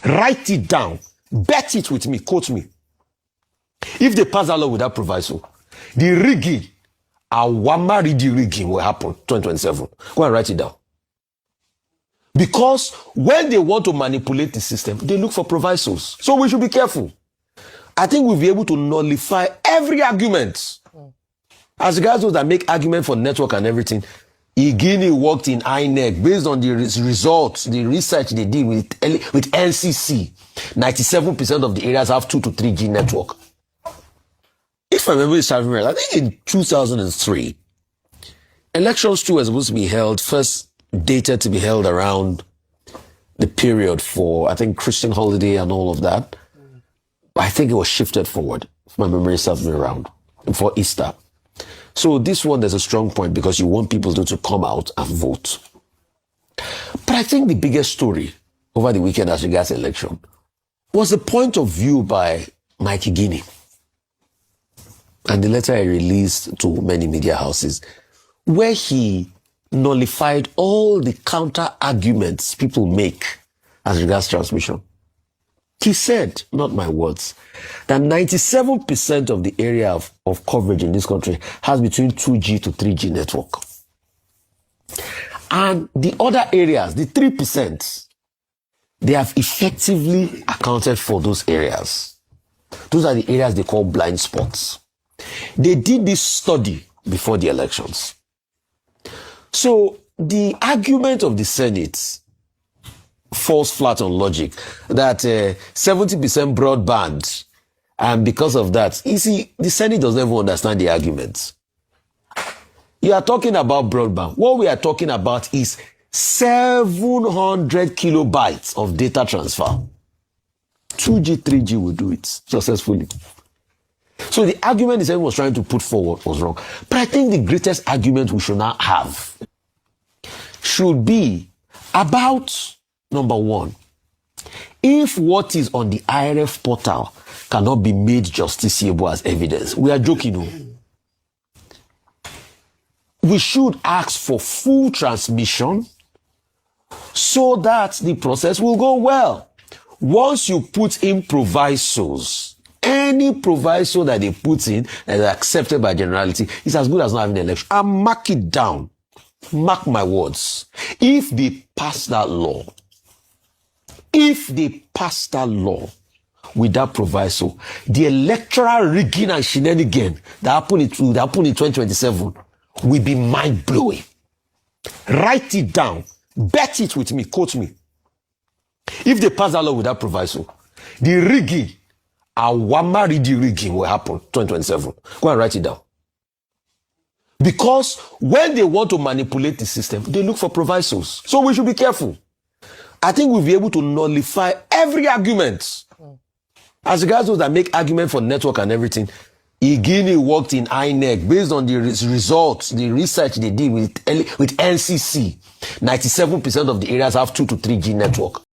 Write it down. Bet it with me. Quote me. If they pass that law without proviso, the rigging, Awamari rigging will happen 2027. Go and write it down. Because when they want to manipulate the system, they look for provisos. So we should be careful. I think we'll be able to nullify every argument. As regards those that make argument for network and everything, Igini worked in INEC based on the results, the research they did with NCC. 97% of the areas have 2 to 3G network. If I remember this, I think in 2003, elections too were supposed to be held, first dated to be held around the period for, I think, Christian holiday and all of that. I think it was shifted forward, if my memory serves me around, for Easter. So this one, there's a strong point because you want people to come out and vote. But I think the biggest story over the weekend as regards election was the point of view by Mike Igini and the letter he released to many media houses, where he nullified all the counter arguments people make as regards transmission. He said, not my words, that 97% of the area of coverage in this country has between 2G to 3G network. And the other areas, the 3%, they have effectively accounted for those areas. Those are the areas they call blind spots. They did this study before the elections. So the argument of the Senate falls flat on logic that 70% broadband, and because of that, you see, the Senate doesn't even understand the arguments. You are talking about broadband. What we are talking about is 700 kilobytes of data transfer. 2G, 3G will do it successfully. So the argument the Senate was trying to put forward was wrong. But I think the greatest argument we should now have should be about, number one, if what is on the IRF portal cannot be made justiciable as evidence, we are joking. No? We should ask for full transmission so that the process will go well. Once you put in provisos, any proviso that they put in that is accepted by generality is as good as not having an election. And mark it down. Mark my words. If they pass that law, without proviso, the electoral rigging and shenanigan that happened in 2027 will be mind-blowing. Write it down. Bet it with me. Quote me. If they pass that law without proviso, the rigging, Awamari rigging will happen 2027. Go and write it down. Because when they want to manipulate the system, they look for provisos. So we should be careful. I think we'll be able to nullify every argument. As regards those that make argument for network and everything, Igini worked in INEC based on the results, the research they did with NCC. 97% of the areas have 2 to 3G network.